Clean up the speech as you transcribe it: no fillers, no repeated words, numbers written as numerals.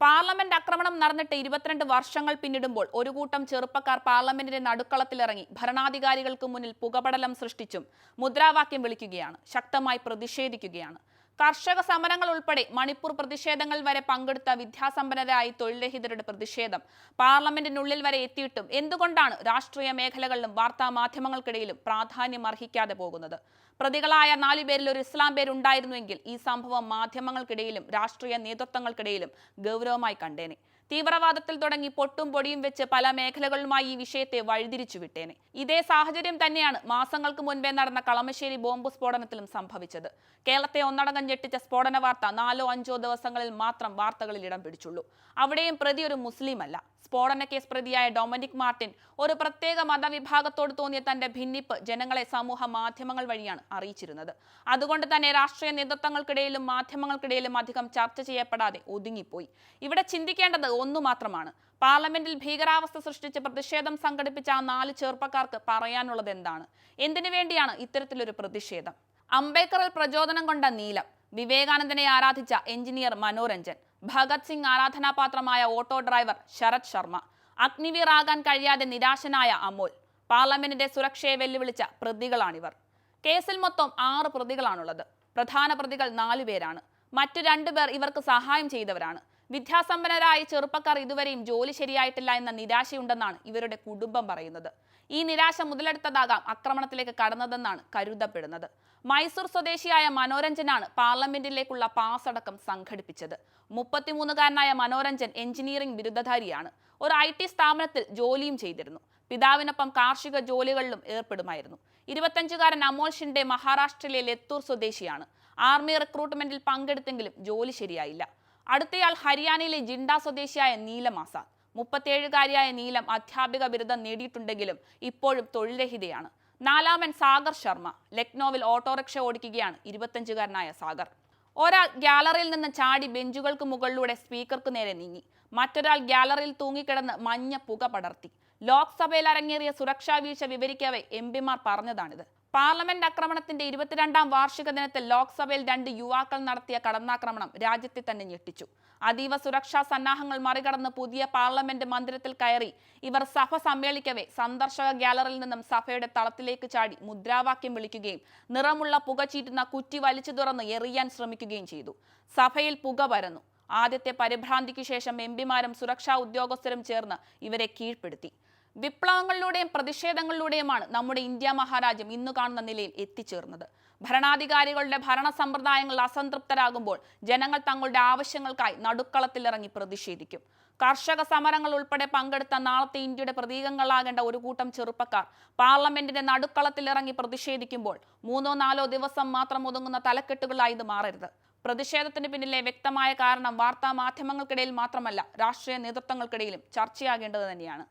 Parliament ആക്രമണം നടന്നിട്ട് 22 വർഷങ്ങൾ പിന്നിടുമ്പോൾ ഒരു കൂട്ടം ചെറുപ്പക്കാർ പാർലമെന്റിന്റെ നടുക്കളത്തിലിറങ്ങി ഭരണാധികാരികൾക്ക് മുന്നിൽ പുകപടലം സൃഷ്ടിച്ചും മുദ്രാവാക്യം വിളിക്കുകയാണ്, ശക്തമായി പ്രതിഷേധിക്കുകയാണ്. കർഷക സമരങ്ങൾ ഉൾപ്പെടെ മണിപ്പൂർ പ്രതിഷേധങ്ങൾ വരെ പങ്കെടുത്ത വിദ്യാസമ്പന്നരായ തൊഴിൽരഹിതരുടെ പ്രതിഷേധം പാർലമെന്റിനുള്ളിൽ വരെ എത്തിയിട്ടും എന്തുകൊണ്ടാണ് രാഷ്ട്രീയ മേഖലകളിലും വാർത്താ മാധ്യമങ്ങൾക്കിടയിലും പ്രാധാന്യം അർഹിക്കാതെ പോകുന്നത്? പ്രതികളായ 4 പേരിൽ ഒരു ഇസ്ലാം പേരുണ്ടായിരുന്നുവെങ്കിൽ ഈ സംഭവം മാധ്യമങ്ങൾക്കിടയിലും രാഷ്ട്രീയ നേതൃത്വങ്ങൾക്കിടയിലും ഗൗരവമായി കണ്ടേനെ. തീവ്രവാദത്തിൽ തുടങ്ങി പൊട്ടും പൊടിയും വെച്ച് പല മേഖലകളുമായി ഈ വിഷയത്തെ വഴിതിരിച്ചു വിട്ടേനെ. ഇതേ സാഹചര്യം തന്നെയാണ് മാസങ്ങൾക്ക് മുൻപേ നടന്ന കളമശ്ശേരി ബോംബ് സ്ഫോടനത്തിലും സംഭവിച്ചത്. കേരളത്തെ ഒന്നടങ്കം ഞെട്ടിച്ച സ്ഫോടന വാർത്ത 4-5 ദിവസങ്ങളിൽ മാത്രം വാർത്തകളിൽ ഇടം പിടിച്ചുള്ളൂ. അവിടെയും പ്രതി ഒരു മുസ്ലിം അല്ല. സ്ഫോടന കേസ് പ്രതിയായ ഡൊമിനിക് മാർട്ടിൻ ഒരു പ്രത്യേക മതവിഭാഗത്തോട് തോന്നിയ തന്റെ ഭിന്നിപ്പ് ജനങ്ങളെ സമൂഹ മാധ്യമങ്ങൾ വഴിയാണ് അറിയിച്ചിരുന്നത്. അതുകൊണ്ട് തന്നെ രാഷ്ട്രീയ നേതൃത്വങ്ങൾക്കിടയിലും മാധ്യമങ്ങൾക്കിടയിലും അധികം ചർച്ച ചെയ്യപ്പെടാതെ ഒതുങ്ങിപ്പോയി. ഇവിടെ ചിന്തിക്കേണ്ടത് ഒന്നു മാത്രമാണ്: പാർലമെന്റിൽ ഭീകരാവസ്ഥ സൃഷ്ടിച്ച് പ്രതിഷേധം സംഘടിപ്പിച്ച ആ 4 ചെറുപ്പക്കാർക്ക് പറയാനുള്ളത് എന്താണ്? എന്തിനു വേണ്ടിയാണ് ഇത്തരത്തിലൊരു പ്രതിഷേധം? അംബേദ്കറിൽ പ്രചോദനം കൊണ്ട നീലം, വിവേകാനന്ദനെ ആരാധിച്ച എഞ്ചിനീയർ മനോരഞ്ജൻ, ഭഗത് സിംഗ് ആരാധനാപാത്രമായ ഓട്ടോ ഡ്രൈവർ ശരത് ശർമ്മ, അഗ്നിവീർ ആകാൻ കഴിയാതെ നിരാശനായ അമോൽ, പാർലമെന്റിന്റെ സുരക്ഷയെ വെല്ലുവിളിച്ച പ്രതികളാണിവർ. കേസിൽ മൊത്തം 6 പ്രതികളാണുള്ളത്. പ്രധാന പ്രതികൾ 4 പേരാണ്. മറ്റു 2 പേർ ഇവർക്ക് സഹായം ചെയ്തവരാണ്. വിദ്യാസമ്പന്നരായ ചെറുപ്പക്കാർ ഇതുവരെയും ജോലി ശരിയായിട്ടില്ല എന്ന നിരാശയുണ്ടെന്നാണ് ഇവരുടെ കുടുംബം പറയുന്നത്. ഈ നിരാശ മുതലെടുത്തതാകാം ആക്രമണത്തിലേക്ക് കടന്നതെന്നാണ് കരുതപ്പെടുന്നത്. മൈസൂർ സ്വദേശിയായ മനോരഞ്ജനാണ് പാർലമെന്റിലേക്കുള്ള പാസ് അടക്കം സംഘടിപ്പിച്ചത്. 33കാരനായ മനോരഞ്ജൻ എഞ്ചിനീയറിംഗ് ബിരുദധാരിയാണ്. ഒരു IT സ്ഥാപനത്തിൽ ജോലിയും ചെയ്തിരുന്നു. പിതാവിനൊപ്പം കാർഷിക ജോലികളിലും ഏർപ്പെടുമായിരുന്നു. 25കാരൻ അമോൽ ഷിൻഡെ മഹാരാഷ്ട്രയിലെ ലത്തൂർ സ്വദേശിയാണ്. ആർമി റിക്രൂട്ട്മെന്റിൽ പങ്കെടുത്തെങ്കിലും ജോലി ശരിയായില്ല. അടുത്തയാൾ ഹരിയാനയിലെ ജിണ്ട സ്വദേശിയായ നീലം ആസാദ്. 37കാരിയായ നീലം അധ്യാപിക ബിരുദം നേടിയിട്ടുണ്ടെങ്കിലും ഇപ്പോഴും തൊഴിൽരഹിതയാണ്. 4ാമൻ സാഗർ ശർമ്മ ലക്നൌവിൽ ഓട്ടോറിക്ഷ ഓടിക്കുകയാണ്. 25കാരനായ സാഗർ. ഒരാൾ ഗ്യാലറിയിൽ നിന്ന് ചാടി ബെഞ്ചുകൾക്ക് മുകളിലൂടെ സ്പീക്കർക്ക് നേരെ നീങ്ങി. മറ്റൊരാൾ ഗ്യാലറിയിൽ തൂങ്ങിക്കിടന്ന് മഞ്ഞ പുക പടർത്തി. ലോക്സഭയിൽ അരങ്ങേറിയ സുരക്ഷാ വീഴ്ച വിവരിക്കവേ MP-മാർ പറഞ്ഞതാണിത്. പാർലമെന്റ് ആക്രമണത്തിന്റെ 22ാം വാർഷിക ദിനത്തിൽ ലോക്സഭയിൽ 2 യുവാക്കൾ നടത്തിയ കടന്നാക്രമണം രാജ്യത്തെ തന്നെ ഞെട്ടിച്ചു. അതീവ സുരക്ഷാ സന്നാഹങ്ങൾ മറികടന്ന് പുതിയ പാർലമെന്റ് മന്ദിരത്തിൽ കയറി ഇവർ സഭ സമ്മേളിക്കവേ സന്ദർശക ഗ്യാലറിയിൽ നിന്നും സഭയുടെ തളത്തിലേക്ക് ചാടി മുദ്രാവാക്യം വിളിക്കുകയും നിറമുള്ള പുക ചീറ്റുന്ന കുറ്റി വലിച്ചു തുറന്ന് എറിയാൻ ശ്രമിക്കുകയും ചെയ്തു. സഭയിൽ പുക പരന്നു. ആദ്യത്തെ പരിഭ്രാന്തിക്ക് ശേഷം MP-മാരും സുരക്ഷാ ഉദ്യോഗസ്ഥരും ചേർന്ന് ഇവരെ കീഴ്പ്പെടുത്തി. വിപ്ലവങ്ങളിലൂടെയും പ്രതിഷേധങ്ങളിലൂടെയുമാണ് നമ്മുടെ ഇന്ത്യ മഹാരാജ്യം ഇന്നു കാണുന്ന നിലയിൽ എത്തിച്ചേർന്നത്. ഭരണാധികാരികളുടെ ഭരണ സമ്പ്രദായങ്ങൾ അസംതൃപ്തരാകുമ്പോൾ ജനങ്ങൾ തങ്ങളുടെ ആവശ്യങ്ങൾക്കായി നടുക്കളത്തിലിറങ്ങി പ്രതിഷേധിക്കും. കർഷക സമരങ്ങൾ ഉൾപ്പെടെ പങ്കെടുത്ത നാളത്തെ ഇന്ത്യയുടെ പ്രതീകങ്ങളാകേണ്ട ഒരു കൂട്ടം ചെറുപ്പക്കാർ പാർലമെന്റിന്റെ നടുക്കളത്തിലിറങ്ങി പ്രതിഷേധിക്കുമ്പോൾ 3-4 ദിവസം മാത്രം ഒതുങ്ങുന്ന തലക്കെട്ടുകളായി ഇത് മാറരുത്. പ്രതിഷേധത്തിന് പിന്നിലെ വ്യക്തമായ കാരണം വാർത്താ മാധ്യമങ്ങൾക്കിടയിൽ മാത്രമല്ല, രാഷ്ട്രീയ നേതൃത്വങ്ങൾക്കിടയിലും ചർച്ചയാകേണ്ടത് തന്നെയാണ്.